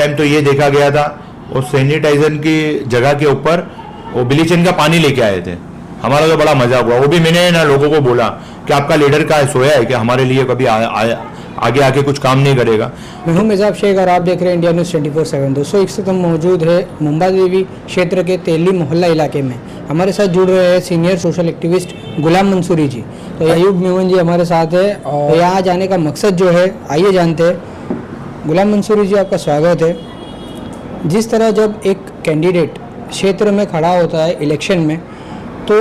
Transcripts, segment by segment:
Time तो ये देखा गया था, और सैनिटाइजर की जगह के ऊपर वो ब्लीचिंग का पानी लेके आए थे। हमारा तो बड़ा मजाक हुआ। वो भी मैंने ना लोगों को बोला कि आपका लीडर का सोया है कि हमारे लिए कभी आगे आके कुछ काम नहीं करेगा। मैं हूं मिजाब शेख और आप देख रहे हैं इंडिया न्यूज़ 24/7। दोस्तों इस वक्त हम मौजूद है मुंबा देवी क्षेत्र के तेली मोहल्ला इलाके में। हमारे साथ जुड़ रहे हैं सीनियर सोशल एक्टिविस्ट गुलाम मंसूरी जी। तो अयूब मेमन जी हमारे साथ है और यहाँ जाने का मकसद जो है आइए जानते हैं। गुलाम मंसूरी जी आपका स्वागत है। जिस तरह जब एक कैंडिडेट क्षेत्र में खड़ा होता है इलेक्शन में, तो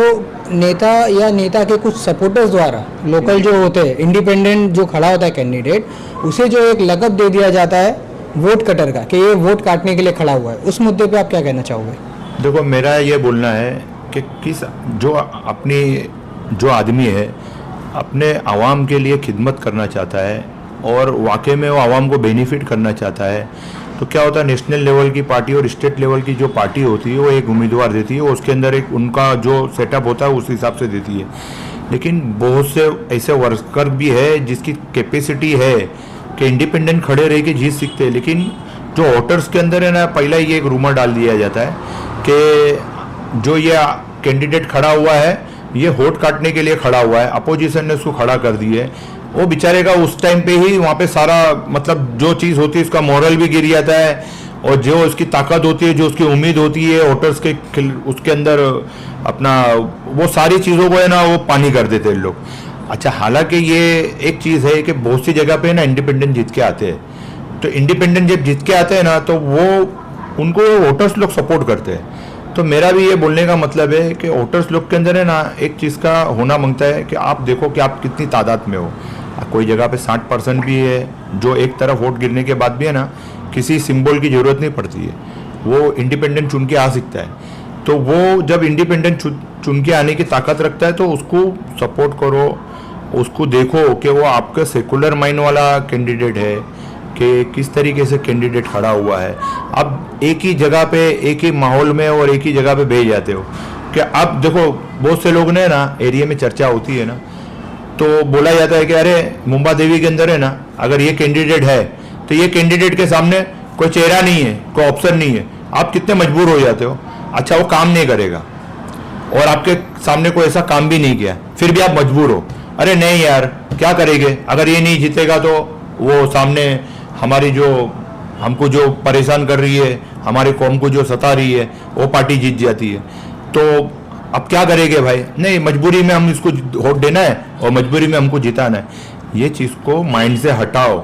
नेता या नेता के कुछ सपोर्टर्स द्वारा लोकल जो होते हैं, इंडिपेंडेंट जो खड़ा होता है कैंडिडेट, उसे जो एक लक़ब दे दिया जाता है वोट कटर का, कि ये वोट काटने के लिए खड़ा हुआ है। उस मुद्दे पे आप क्या कहना चाहोगे? देखो, मेरा ये बोलना है कि जो आदमी है अपने आवाम के लिए खिदमत करना चाहता है और वाकई में वो आवाम को बेनिफिट करना चाहता है, तो क्या होता है, नेशनल लेवल की पार्टी और स्टेट लेवल की जो पार्टी होती है वो एक उम्मीदवार देती है, उसके अंदर एक उनका जो सेटअप होता है उस हिसाब से देती है। लेकिन बहुत से ऐसे वर्कर भी है जिसकी कैपेसिटी है कि इंडिपेंडेंट खड़े रह के जीत सकते हैं, लेकिन जो वोटर्स के अंदर है ना, पहला ये एक रूमर डाल दिया जाता है कि जो ये कैंडिडेट खड़ा हुआ है ये वोट काटने के लिए खड़ा हुआ है, अपोजिशन ने उसको खड़ा कर दी है। वो बेचारे का उस टाइम पे ही वहाँ पे सारा मतलब जो चीज़ होती है उसका मॉरल भी गिर जाता है, और जो उसकी ताकत होती है, जो उसकी उम्मीद होती है वोटर्स के उसके अंदर अपना वो सारी चीज़ों को है ना वो पानी कर देते हैं लोग। अच्छा, हालांकि ये एक चीज़ है कि बहुत सी जगह पे ना इंडिपेंडेंट जीत के आते हैं, तो इंडिपेंडेंट जब जीत के आते हैं ना तो वो उनको वोटर्स लोग सपोर्ट करते हैं। तो मेरा भी ये बोलने का मतलब है कि वोटर्स लोग के अंदर है ना एक चीज़ का होना मांगता है कि आप देखो कि आप कितनी तादाद में हो। कोई जगह पे 60% भी है जो एक तरफ वोट गिरने के बाद भी है ना किसी सिंबल की ज़रूरत नहीं पड़ती है, वो इंडिपेंडेंट चुन के आ सकता है। तो वो जब इंडिपेंडेंट चुन के आने की ताकत रखता है तो उसको सपोर्ट करो, उसको देखो कि वो आपका सेकुलर माइंड वाला कैंडिडेट है कि किस तरीके से कैंडिडेट खड़ा हुआ है। अब एक ही जगह पे एक ही माहौल में और एक ही जगह पे भेज जाते हो कि अब देखो बहुत से लोग ने ना एरिया में चर्चा होती है ना, तो बोला जाता है कि अरे मुंबा देवी के अंदर है ना अगर ये कैंडिडेट है तो ये कैंडिडेट के सामने कोई चेहरा नहीं है, कोई ऑप्शन नहीं है, आप कितने मजबूर हो जाते हो। अच्छा, वो काम नहीं करेगा और आपके सामने कोई ऐसा काम भी नहीं किया, फिर भी आप मजबूर हो, अरे नहीं यार क्या करेंगे, अगर ये नहीं जीतेगा तो वो सामने हमारी जो हमको जो परेशान कर रही है, हमारे कौम को जो सता रही है, वो पार्टी जीत जाती है, तो अब क्या करेंगे भाई, नहीं मजबूरी में हम इसको वोट देना है और मजबूरी में हमको जिताना है। ये चीज़ को माइंड से हटाओ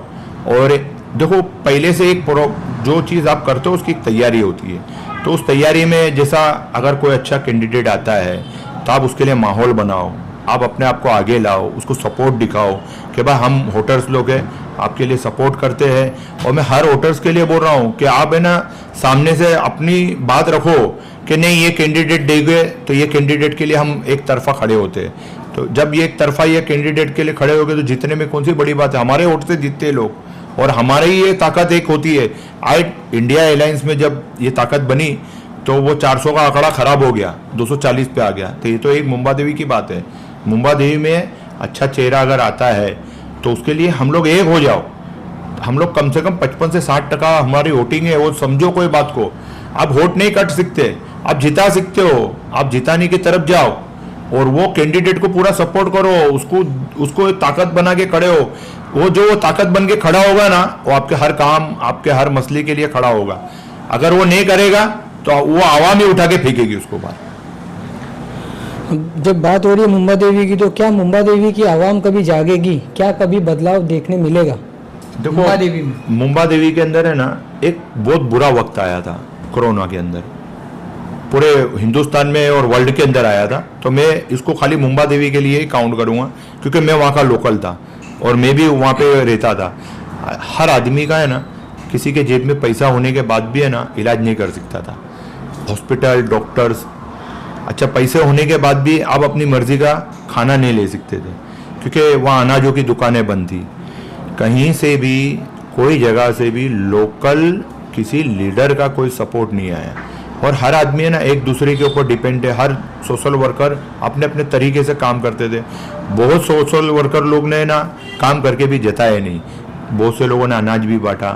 और देखो पहले से एक जो चीज़ आप करते हो उसकी एक तैयारी होती है, तो उस तैयारी में जैसा अगर कोई अच्छा कैंडिडेट आता है तो आप उसके लिए माहौल बनाओ, आप अपने आप को आगे लाओ, उसको सपोर्ट दिखाओ कि भाई हम वोटर्स लोग हैं, आपके लिए सपोर्ट करते हैं। और मैं हर वोटर्स के लिए बोल रहा हूँ कि आप है ना सामने से अपनी बात रखो कि नहीं ये कैंडिडेट देंगे तो ये कैंडिडेट के लिए हम एक तरफा खड़े होते हैं। तो जब ये एक तरफा ये कैंडिडेट के लिए खड़े हो गए तो जीतने में कौन सी बड़ी बात है, हमारे वोट से जीतते हैं लोग और हमारी ये ताकत एक होती है। आज इंडिया अलायंस में जब ये ताकत बनी तो वो 400 का आंकड़ा खराब हो गया, 240 पे आ गया, तो ये तो एक मुंबा देवी की बात है। मुंबा देवी में अच्छा चेहरा अगर आता है तो उसके लिए हम लोग एक हो जाओ, हम लोग कम से कम 55 से 60% हमारी वोटिंग है, वो समझो कोई बात को। आप वोट नहीं काट सकते, आप जिता सकते हो, आप जिताने की तरफ जाओ और वो कैंडिडेट को पूरा सपोर्ट करो, उसको ताकत बना के खड़े हो। वो जो ताकत बन के खड़ा होगा ना वो आपके हर काम, आपके हर मसले के लिए खड़ा होगा। अगर वो नहीं करेगा तो वो आवाम ही उठा के फेंकेगी उसको बाहर। जब बात हो रही है मुंबा देवी की, तो क्या मुंबा देवी की आवाम कभी जागेगी? क्या कभी बदलाव देखने मिलेगा? देखो मुंबा देवी के अंदर है ना एक बहुत बुरा वक्त आया था कोरोना के अंदर, पूरे हिंदुस्तान में और वर्ल्ड के अंदर आया था। तो मैं इसको खाली मुंबा देवी के लिए ही काउंट करूँगा क्योंकि मैं वहाँ का लोकल था और मैं भी वहाँ पे रहता था। हर आदमी का है ना किसी के जेब में पैसा होने के बाद भी है ना इलाज नहीं कर सकता था, हॉस्पिटल डॉक्टर्स। अच्छा, पैसे होने के बाद भी आप अपनी मर्जी का खाना नहीं ले सकते थे क्योंकि वहाँ अनाजों की दुकानें बंद थी। कहीं से भी कोई जगह से भी लोकल किसी लीडर का कोई सपोर्ट नहीं आया और हर आदमी है ना एक दूसरे के ऊपर डिपेंड है। हर सोशल वर्कर अपने अपने तरीके से काम करते थे। बहुत सोशल वर्कर लोग ने ना काम करके भी जताया नहीं। बहुत से लोगों ने अनाज भी बांटा,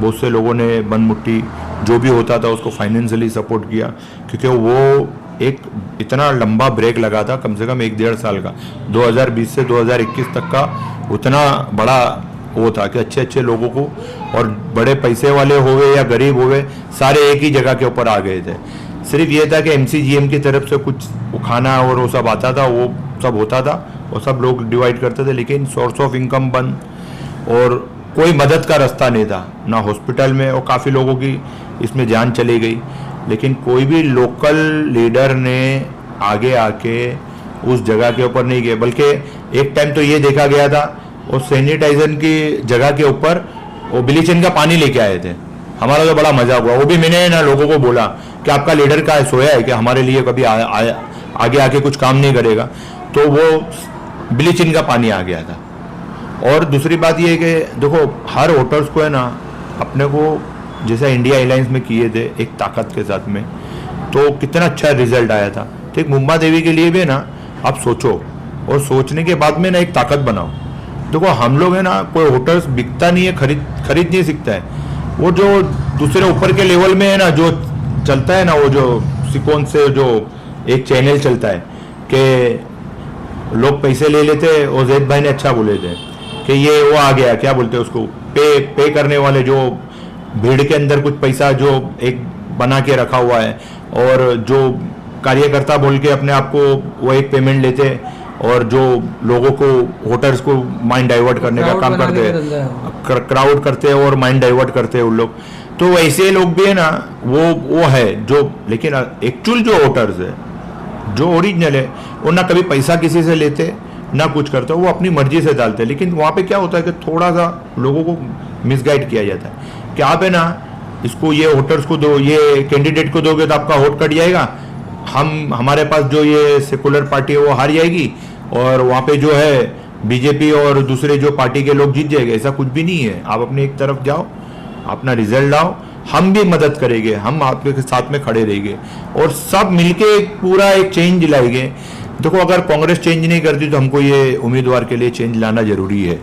बहुत से लोगों ने बनमुट्टी जो भी होता था उसको फाइनेंशियली सपोर्ट किया, क्योंकि वो एक इतना लंबा ब्रेक लगा था, कम से कम 1-1.5 साल का, 2020 से 2021 तक का उतना बड़ा वो था कि अच्छे अच्छे लोगों को, और बड़े पैसे वाले होवे या गरीब होवे, सारे एक ही जगह के ऊपर आ गए थे। सिर्फ ये था कि MCGM की तरफ से कुछ खाना और वो सब आता था, वो सब होता था, वो सब लोग डिवाइड करते थे, लेकिन सोर्स ऑफ इनकम बंद और कोई मदद का रास्ता नहीं था ना हॉस्पिटल में, और काफ़ी लोगों की इसमें जान चली गई। लेकिन कोई भी लोकल लीडर ने आगे आके उस जगह के ऊपर नहीं गए, बल्कि एक टाइम तो ये देखा गया था और सैनिटाइजर की जगह के ऊपर वो ब्लीचिंग का पानी लेके आए थे। हमारा तो बड़ा मजाक हुआ, वो भी मैंने ना लोगों को बोला कि आपका लीडर का सोया है कि हमारे लिए कभी आगे आके कुछ काम नहीं करेगा, तो वो ब्लीचिंग का पानी आ गया था। और दूसरी बात ये है कि देखो हर वोटर्स को है ना अपने को, जैसा इंडिया एलायंस में किए थे एक ताकत के साथ में, तो कितना अच्छा रिजल्ट आया था। ठीक मुंबा देवी के लिए भी है ना, आप सोचो और सोचने के बाद में ना एक ताकत बनाओ। देखो हम लोग है ना, कोई वोटर्स बिकता नहीं है, खरीद नहीं सीखता है, वो जो दूसरे ऊपर के लेवल में है ना जो चलता है ना, वो जो सिकोन से जो एक चैनल चलता है कि लोग पैसे ले लेते, और जैद भाई ने अच्छा बोले थे कि ये वो आ गया, क्या बोलते हैं उसको, पे करने वाले, जो भीड़ के अंदर कुछ पैसा जो एक बना के रखा हुआ है, और जो कार्यकर्ता बोल के अपने आप को वो एक पेमेंट लेते, और जो लोगों को वोटर्स को माइंड डाइवर्ट करने का काम करते हैं, क्राउड करते हैं और माइंड डाइवर्ट करते हैं उन लोग। तो वैसे लोग भी है ना, वो है जो, लेकिन एक्चुअल जो वोटर्स है, जो ओरिजिनल है, वो ना कभी पैसा किसी से लेते ना कुछ करते, वो अपनी मर्जी से डालते। लेकिन वहाँ पे क्या होता है कि थोड़ा सा लोगों को मिसगाइड किया जाता है कि आप है ना इसको, ये वोटर्स को दो, ये कैंडिडेट को दोगे तो आपका वोट कट जाएगा, हमारे पास जो ये सेकुलर पार्टी है वो हार जाएगी, और वहाँ पे जो है बीजेपी और दूसरे जो पार्टी के लोग जीत जाएंगे। ऐसा कुछ भी नहीं है। आप अपने एक तरफ जाओ, अपना रिजल्ट लाओ, हम भी मदद करेंगे, हम आपके साथ में खड़े रहेंगे, और सब मिलके एक पूरा एक चेंज लाएंगे। देखो अगर कांग्रेस चेंज नहीं करती तो हमको ये उम्मीदवार के लिए चेंज लाना जरूरी है।